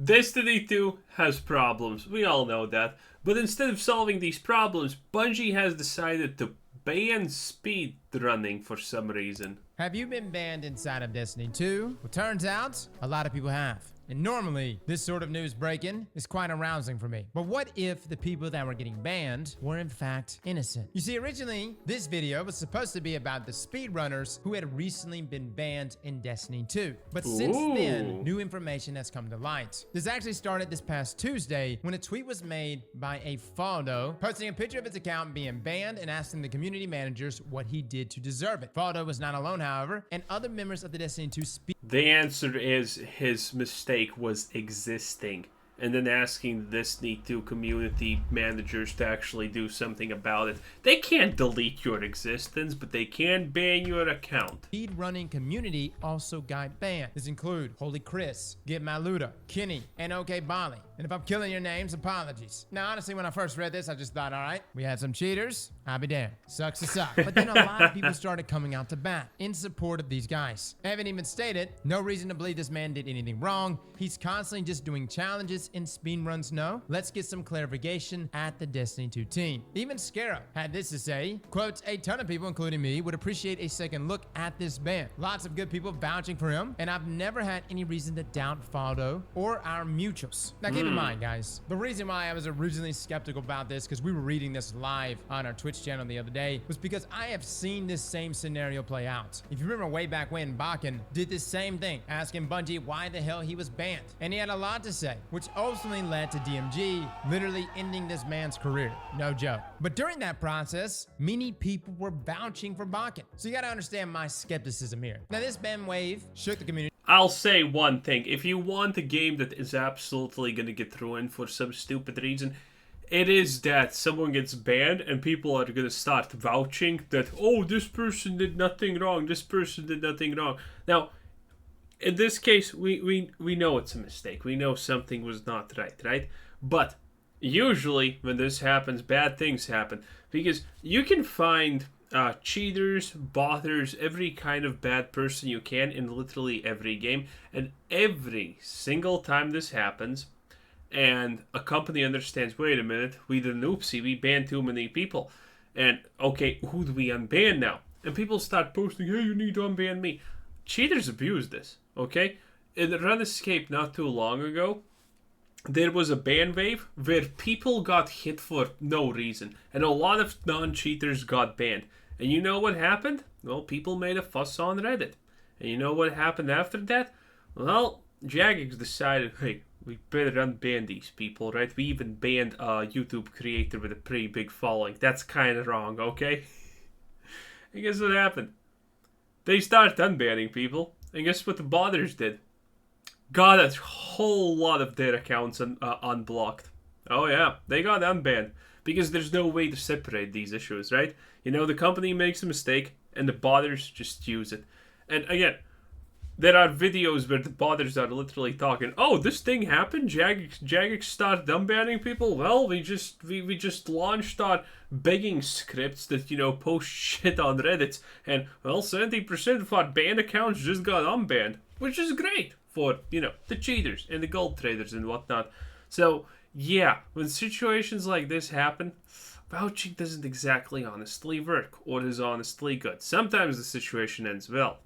Destiny 2 has problems. We all know that. But instead of solving these problems, Bungie has decided to ban speedrunning for some reason. Have you been banned inside of Destiny 2? Well, turns out a lot of people have. And normally, this sort of news breaking is quite arousing for me. But what if the people that were getting banned were in fact innocent? You see, originally, this video was supposed to be about the speedrunners who had recently been banned in Destiny 2. But since then, new information has come to light. This actually started this past Tuesday when a tweet was made by a Faldo posting a picture of his account being banned and asking the community managers what he did to deserve it. Faldo was not alone, however, and other members of the Destiny 2 The answer is his mistake was existing, and then asking the Destiny 2 community managers to actually do something about it. They can't delete your existence, but they can ban your account. Speedrunning community also got banned. This include Holy Chris, Get Maluda, Kenny, and OK Bali. And if I'm killing your names, apologies. Now, honestly, when I first read this, I just thought, all right, we had some cheaters. I'll be damned. Sucks to suck. But then a lot of people started coming out to bat in support of these guys. I haven't even stated, no reason to believe this man did anything wrong. He's constantly just doing challenges in speedruns. No, let's get some clarification at the Destiny 2 team. Even Scarab had this to say, quote, a ton of people, including me, would appreciate a second look at this ban. Lots of good people vouching for him, and I've never had any reason to doubt Faldo or our mutuals. Now, keep in mind, guys, the reason why I was originally skeptical about this, because we were reading this live on our Twitch channel the other day, was because I have seen this same scenario play out. If you remember way back when, Bakken did the same thing, asking Bungie why the hell he was banned. And he had a lot to say, which ultimately led to DMG literally ending this man's career. No joke. But during that process, many people were vouching for Bakken. So you gotta understand my skepticism here. Now, this ban wave shook the community. I'll say one thing. If you want a game that is absolutely going to get ruined for some stupid reason, it is that someone gets banned and people are going to start vouching that, oh, this person did nothing wrong, this person did nothing wrong. Now, in this case, we know it's a mistake. We know something was not right? But usually when this happens, bad things happen. Because you can find cheaters, botters, every kind of bad person you can in literally every game. And every single time this happens, and a company understands, wait a minute, we did an oopsie, we banned too many people. And, okay, who do we unban now? And people start posting, hey, you need to unban me. Cheaters abuse this, okay? In Run Escape not too long ago, there was a ban wave where people got hit for no reason. And a lot of non-cheaters got banned. And you know what happened? Well, people made a fuss on Reddit. And you know what happened after that? Well, Jagex decided, hey, we better unban these people, right? We even banned a YouTube creator with a pretty big following. That's kind of wrong, okay? And guess what happened? They started unbanning people. And guess what the botters did? Got a whole lot of their accounts unblocked. Oh yeah, they got unbanned. Because there's no way to separate these issues, right? You know, the company makes a mistake, and the botters just use it. And again, there are videos where the botters are literally talking, oh, this thing happened? Jagex started unbanning people? Well, we just launched our begging scripts that, you know, post shit on Reddit. And, well, 70% of our banned accounts just got unbanned. Which is great for, you know, the cheaters and the gold traders and whatnot. So, yeah, when situations like this happen, vouching doesn't exactly honestly work or is honestly good. Sometimes the situation ends well,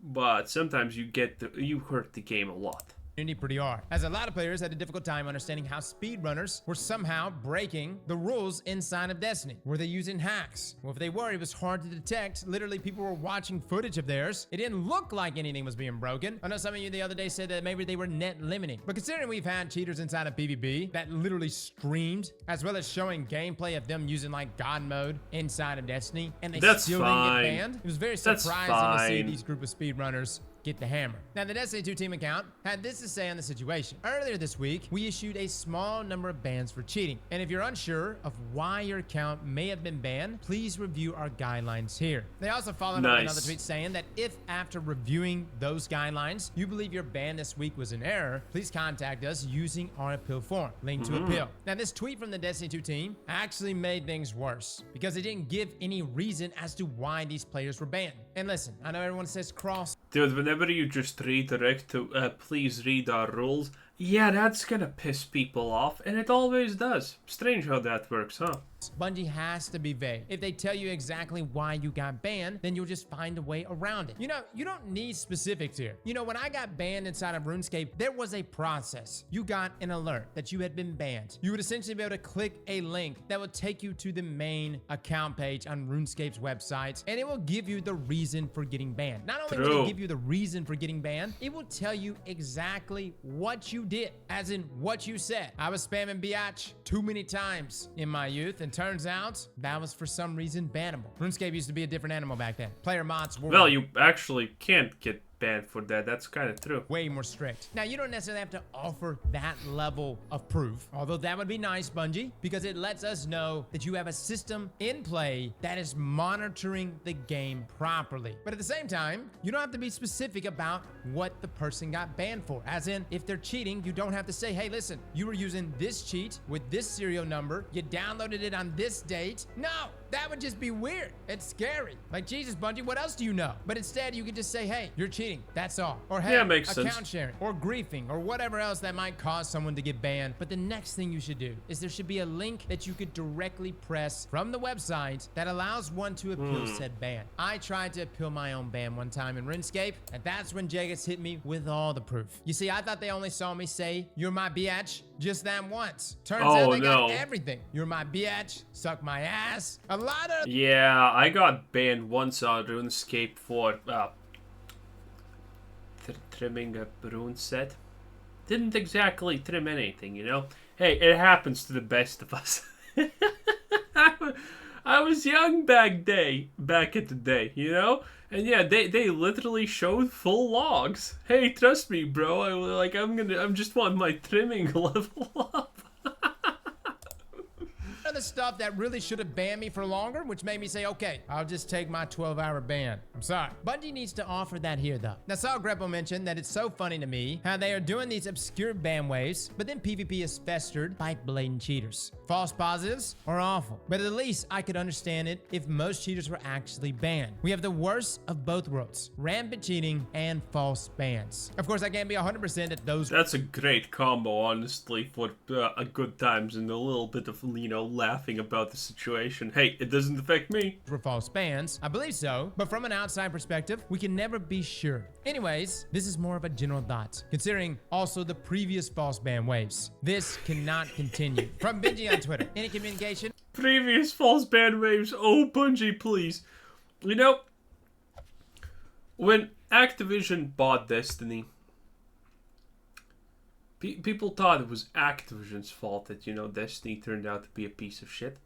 but sometimes you hurt the game a lot. Pretty hard, as a lot of players had a difficult time understanding how speedrunners were somehow breaking the rules inside of Destiny. Were they using hacks? Well, if they were, it was hard to detect. Literally, people were watching footage of theirs. It didn't look like anything was being broken. I know some of you the other day said that maybe they were net limiting. But considering we've had cheaters inside of PvP that literally streamed, as well as showing gameplay of them using like God mode inside of Destiny, and they still didn't get banned, it was very surprising to see these group of speedrunners get the hammer. Now, the Destiny 2 team account had this to say on the situation. Earlier this week, we issued a small number of bans for cheating. And if you're unsure of why your account may have been banned, please review our guidelines here. They also followed up with another tweet saying that if after reviewing those guidelines, you believe your ban this week was in error, please contact us using our appeal form. Link to appeal. Now, this tweet from the Destiny 2 team actually made things worse because it didn't give any reason as to why these players were banned. And listen, I know everyone says cross. Dude, whenever you just redirect to please read our rules, Yeah, that's gonna piss people off, and it always does. Strange how that works, huh? Bungie has to be vague. If they tell you exactly why you got banned, then you'll just find a way around it. You know, you don't need specifics here. You know, when I got banned inside of RuneScape, there was a process. You got an alert that you had been banned. You would essentially be able to click a link that will take you to the main account page on RuneScape's website, and it will give you the reason for getting banned. Not only will it give you the reason for getting banned, it will tell you exactly what you did, as in what you said. I was spamming biatch too many times in my youth, and turns out that was for some reason bannable. RuneScape used to be a different animal back then. Player mods were... Well, you actually can't get banned for that. That's kind of true. Way more strict. Now, you don't necessarily have to offer that level of proof, although that would be nice, Bungie, because it lets us know that you have a system in play that is monitoring the game properly. But at the same time, you don't have to be specific about what the person got banned for. As in, if they're cheating, you don't have to say, hey, listen, you were using this cheat with this serial number, you downloaded it on this date. No, that would just be weird. It's scary. Like, Jesus, Bungie, what else do you know? But instead, you could just say, hey, you're cheating. That's all. Or hey, yeah, makes account sense. sharing, or griefing, or whatever else that might cause someone to get banned. But the next thing you should do is there should be a link that you could directly press from the website that allows one to appeal said ban. I tried to appeal my own ban one time in RuneScape, and that's when Jagus hit me with all the proof. You see, I thought they only saw me say, you're my biatch, just that once. Turns out they got everything. You're my biatch, suck my ass, a lot of... Yeah, I got banned once on RuneScape for trimming a rune set. Didn't exactly trim anything, you know? Hey, it happens to the best of us. I was young back in the day, you know? And yeah, they literally showed full logs. Hey, trust me, bro. I'm just want my trimming level up. The stuff that really should have banned me for longer, which made me say, okay, I'll just take my 12-hour ban. I'm sorry. Bungie needs to offer that here, though. Now, Saul Greppel mentioned that it's so funny to me how they are doing these obscure ban waves, but then PvP is festered by blatant cheaters. False positives are awful, but at least I could understand it if most cheaters were actually banned. We have the worst of both worlds, rampant cheating and false bans. Of course, I can't be 100% at those. That's a great combo, honestly, for a good times and a little bit of, you know, laughing about the situation. Hey, it doesn't affect me. For false bans, I believe so, but from an outside perspective, we can never be sure. Anyways, this is more of a general thought, considering also the previous false ban waves. This cannot continue. From Benji on Twitter, any communication? Previous false ban waves. Oh, Bungie, please. You know, when Activision bought Destiny, people thought it was Activision's fault that, you know, Destiny turned out to be a piece of shit.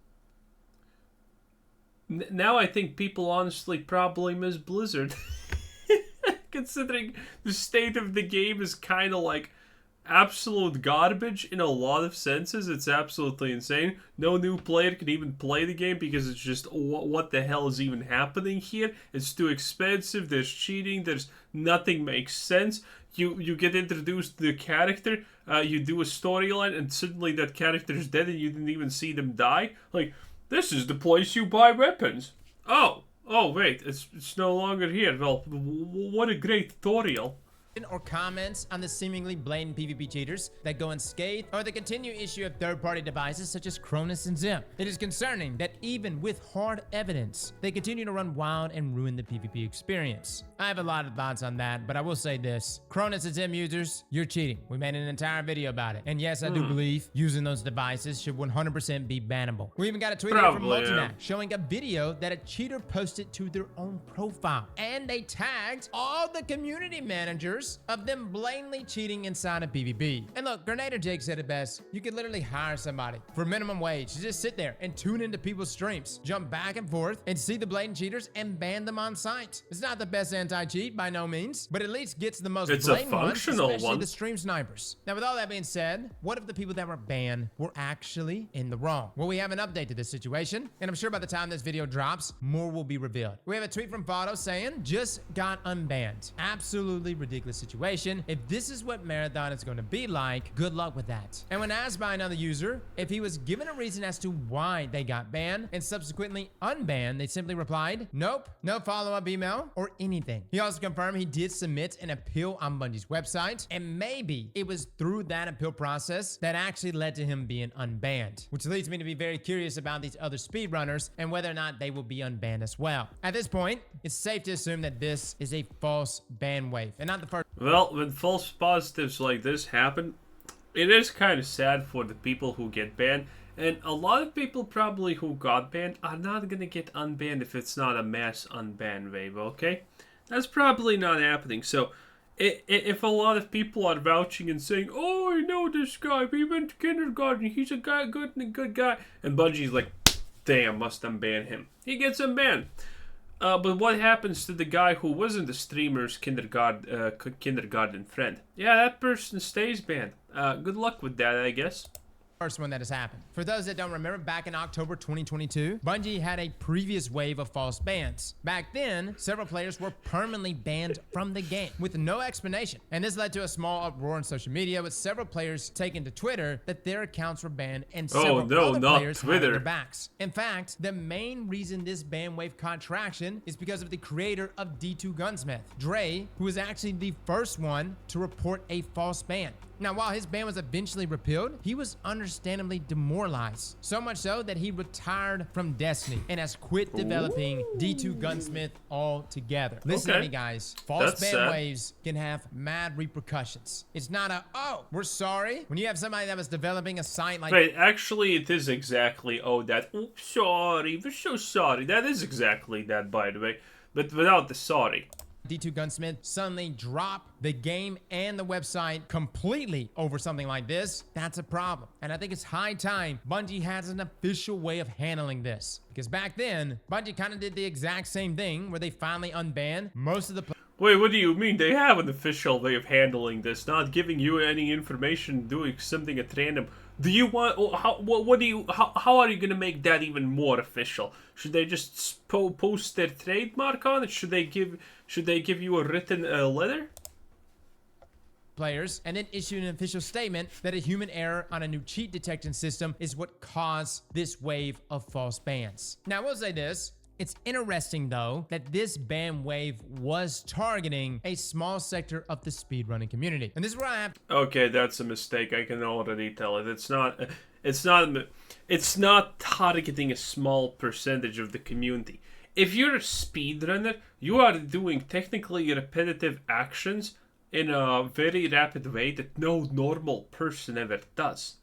Now I think people honestly probably miss Blizzard. Considering the state of the game is kind of like absolute garbage in a lot of senses. It's absolutely insane. No new player can even play the game because it's just, what the hell is even happening here? It's too expensive, there's cheating, there's nothing makes sense. You get introduced to the character, you do a storyline, and suddenly that character is dead and you didn't even see them die. Like, this is the place you buy weapons. Oh, wait, it's no longer here. Well, what a great tutorial. Or comments on the seemingly blatant PvP cheaters that go unscathed, or the continued issue of third-party devices such as Cronus and Zim. It is concerning that even with hard evidence, they continue to run wild and ruin the PvP experience. I have a lot of thoughts on that, but I will say this. Cronus and Zim users, you're cheating. We made an entire video about it. And yes, I do believe using those devices should 100% be bannable. We even got a tweet here from Multinac showing a video that a cheater posted to their own profile. And they tagged all the community managers of them blatantly cheating inside of PvP. And look, Grenader Jake said it best. You could literally hire somebody for minimum wage to just sit there and tune into people's streams, jump back and forth, and see the blatant cheaters and ban them on site. It's not the best anti-cheat by no means, but at least gets the most blatant ones, especially the stream snipers. Now, with all that being said, what if the people that were banned were actually in the wrong? Well, we have an update to this situation, and I'm sure by the time this video drops, more will be revealed. We have a tweet from Votto saying, just got unbanned. Absolutely ridiculous the situation. If this is what Marathon is going to be like, good luck with that. And when asked by another user if he was given a reason as to why they got banned and subsequently unbanned, they simply replied, nope, no follow-up email or anything. He also confirmed he did submit an appeal on Bungie's website, and maybe it was through that appeal process that actually led to him being unbanned, which leads me to be very curious about these other speedrunners and whether or not they will be unbanned as well. At this point, it's safe to assume that this is a false ban wave and not the first. Well, when false positives like this happen, it is kind of sad for the people who get banned. And a lot of people probably who got banned are not going to get unbanned if it's not a mass unban wave, okay? That's probably not happening. So, if a lot of people are vouching and saying, oh, I know this guy, we went to kindergarten, he's a good guy, and Bungie's like, damn, must unban him. He gets unbanned. But what happens to the guy who wasn't the streamer's kindergarten friend? Yeah, that person stays banned. Good luck with that, I guess. First one that has happened. For those that don't remember, back in October 2022, Bungie had a previous wave of false bans. Back then, several players were permanently banned from the game with no explanation. And this led to a small uproar on social media, with several players taking to Twitter that their accounts were banned and several other players having their backs. In fact, the main reason this ban wave caught traction is because of the creator of D2 Gunsmith, Dre, who was actually the first one to report a false ban. Now, while his ban was eventually repealed, he was understandably demoralized. So much so that he retired from Destiny and has quit developing D2 Gunsmith altogether. Listen to me, guys. False ban waves can have mad repercussions. It's not a, oh, we're sorry. When you have somebody that was developing a site like... Wait, actually, it is exactly, oh, that, oh, sorry, we're so sorry. That is exactly that, by the way, but without the sorry. D2 Gunsmith suddenly drop the game and the website completely over something like this, that's a problem. And I think it's high time Bungie has an official way of handling this. Because back then, Bungie kind of did the exact same thing where they finally unbanned most of the Wait, what do you mean? They have an official way of handling this, not giving you any information, doing something at random. Do you want? How are you gonna make that even more official? Should they just post their trademark on it? Should they give you a written letter? Players, and then issue an official statement that a human error on a new cheat detection system is what caused this wave of false bans. Now, I will say this. It's interesting, though, that this ban wave was targeting a small sector of the speedrunning community. And this is where I have... Okay, that's a mistake. I can already tell it. It's not targeting a small percentage of the community. If you're a speedrunner, you are doing technically repetitive actions in a very rapid way that no normal person ever does.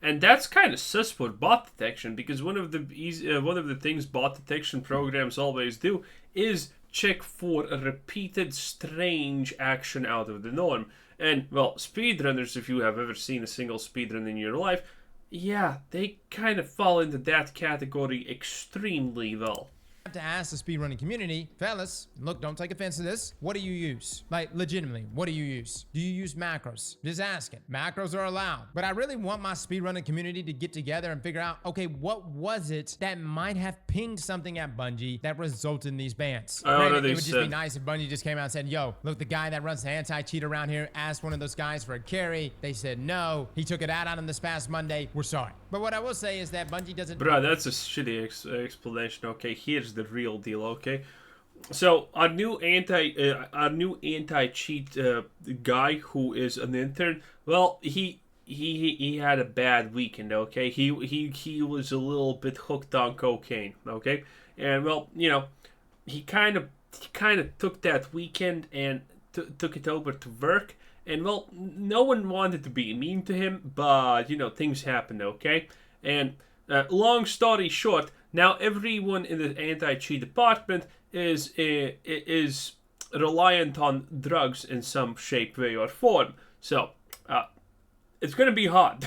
And that's kind of sus for bot detection, because one of the things bot detection programs always do is check for a repeated strange action out of the norm. And, well, speedrunners, if you have ever seen a single speedrun in your life, yeah, they kind of fall into that category extremely well. To ask the speedrunning community, fellas, look, don't take offense to this. What do you use? Like, legitimately, what do you use? Do you use macros? Just asking. Macros are allowed. But I really want my speedrunning community to get together and figure out, okay, what was it that might have pinged something at Bungie that resulted in these bans? It would just be nice if Bungie just came out and said, yo, look, the guy that runs the anti-cheat around here asked one of those guys for a carry. They said no. He took it out on him this past Monday. We're sorry. But what I will say is that Bungie doesn't... Bruh, that's a shitty explanation. Okay, here's the real deal. Okay, so our new anti-cheat guy who is an intern. Well, he had a bad weekend. Okay, he was a little bit hooked on cocaine. Okay, and well, you know, he kind of took that weekend and took it over to work. And well, no one wanted to be mean to him, but you know, things happened. Okay, and long story short, now everyone in the anti-cheat department is reliant on drugs in some shape, way, or form. So it's gonna be hard.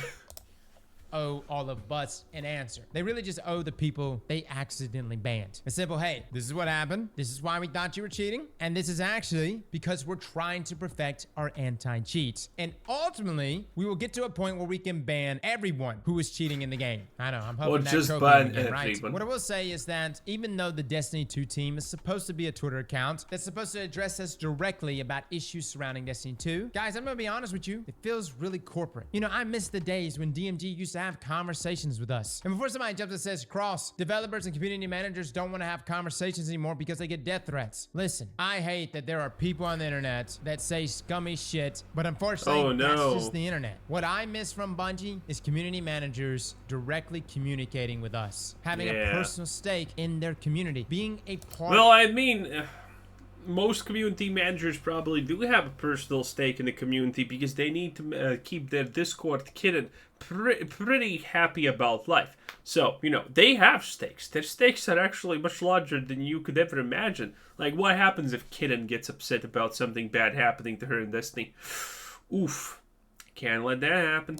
owe all of us an answer. They really just owe the people they accidentally banned. A simple, hey, this is what happened. This is why we thought you were cheating. And this is actually because we're trying to perfect our anti-cheat. And ultimately, we will get to a point where we can ban everyone who is cheating in the game. I know, I'm hoping that just ban ban right? everyone. What I will say is that even though the Destiny 2 team is supposed to be a Twitter account that's supposed to address us directly about issues surrounding Destiny 2, guys, I'm gonna be honest with you, it feels really corporate. You know, I miss the days when DMG used to have conversations with us. And before somebody jumps and says, Cross, developers and community managers don't want to have conversations anymore because they get death threats. Listen, I hate that there are people on the internet that say scummy shit, but unfortunately, that's just the internet. What I miss from Bungie is community managers directly communicating with us, having a personal stake in their community, being a part. Well, I mean, most community managers probably do have a personal stake in the community because they need to keep their Discord kitten pretty happy about life. So, you know, they have stakes. Their stakes are actually much larger than you could ever imagine. Like, what happens if Kitten gets upset about something bad happening to her in Destiny? Oof. Can't let that happen.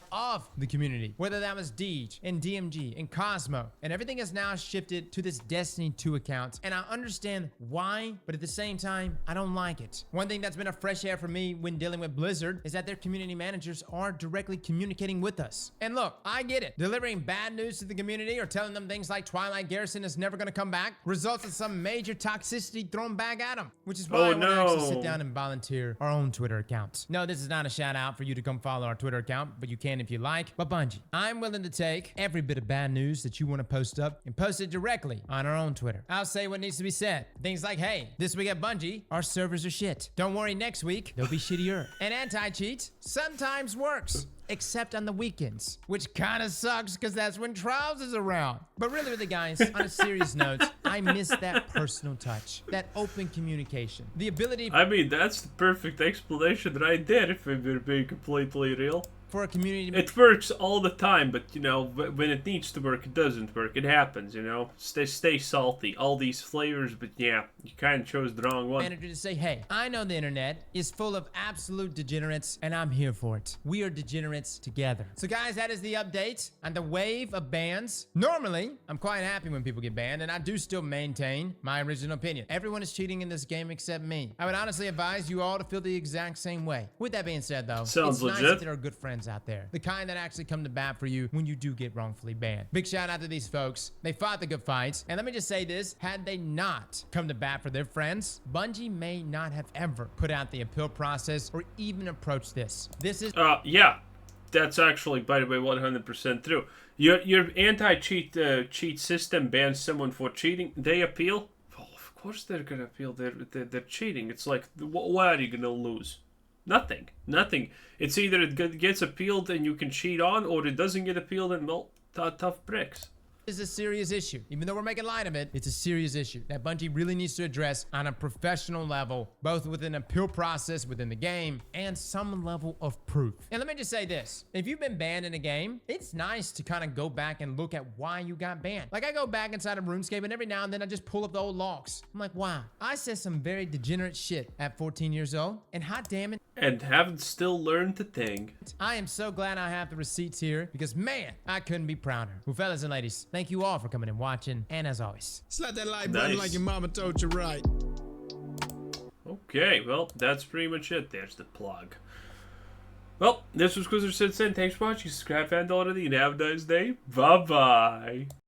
Of the community, whether that was Deej and DMG and Cosmo, and everything has now shifted to this Destiny 2 account, and I understand why, but at the same time, I don't like it. One thing that's been a fresh air for me when dealing with Blizzard is that their community managers are directly communicating with us. And look, I get it. Delivering bad news to the community or telling them things like Twilight Garrison is never gonna come back results in some major toxicity thrown back at them, which is why I want to actually sit down and volunteer our own Twitter account. No, this is not a shout out for you to come follow our Twitter account, but you can if you like. But Bungie, I'm willing to take every bit of bad news that you want to post up and post it directly on our own Twitter. I'll say what needs to be said. Things like, hey, this week at Bungie, our servers are shit. Don't worry, next week, they'll be shittier. And anti-cheat sometimes works, except on the weekends, which kind of sucks because that's when Trials is around. But really, guys, on a serious note, I miss that personal touch, that open communication, the ability. I mean, that's the perfect explanation right there, if we're being completely real. For a community, it works all the time, but you know, when it needs to work, it doesn't work. It happens, you know. Stay salty. All these flavors, but yeah, you kind of chose the wrong one. Manager to say, hey, I know the internet is full of absolute degenerates, and I'm here for it. We are degenerates together. So guys, that is the update on the wave of bans. Normally, I'm quite happy when people get banned, and I do still maintain my original opinion. Everyone is cheating in this game except me. I would honestly advise you all to feel the exact same way. With that being said, though, sounds it's legit. Nice that there are good friends out there, the kind that actually come to bat for you when you do get wrongfully banned. Big shout out to these folks. They fought the good fights, and let me just say this, had they not come to bat for their friends, Bungie may not have ever put out the appeal process or even approached this. This is yeah, that's actually, by the way, 100% true. Your anti-cheat cheat system bans someone for cheating. They appeal. Well, of course they're gonna appeal. They're cheating. It's like, what are you gonna lose? Nothing. It's either it gets appealed and you can cheat on, or it doesn't get appealed and, well, tough bricks. Is a serious issue. Even though we're making light of it, it's a serious issue that Bungie really needs to address on a professional level, both within an appeal process within the game and some level of proof. And let me just say this. If you've been banned in a game, it's nice to kind of go back and look at why you got banned. Like, I go back inside of RuneScape and every now and then I just pull up the old logs. I'm like, wow, I said some very degenerate shit at 14 years old, and hot damn it. And haven't still learned a thing. I am so glad I have the receipts here because, man, I couldn't be prouder. Well, fellas and ladies, thank you all for coming and watching. And as always, slap that like button like your mama told you right. Okay, well, that's pretty much it. There's the plug. Well, this was Quizzer Citizen. Thanks for watching. Subscribe, fan already, and have a nice day. Bye-bye.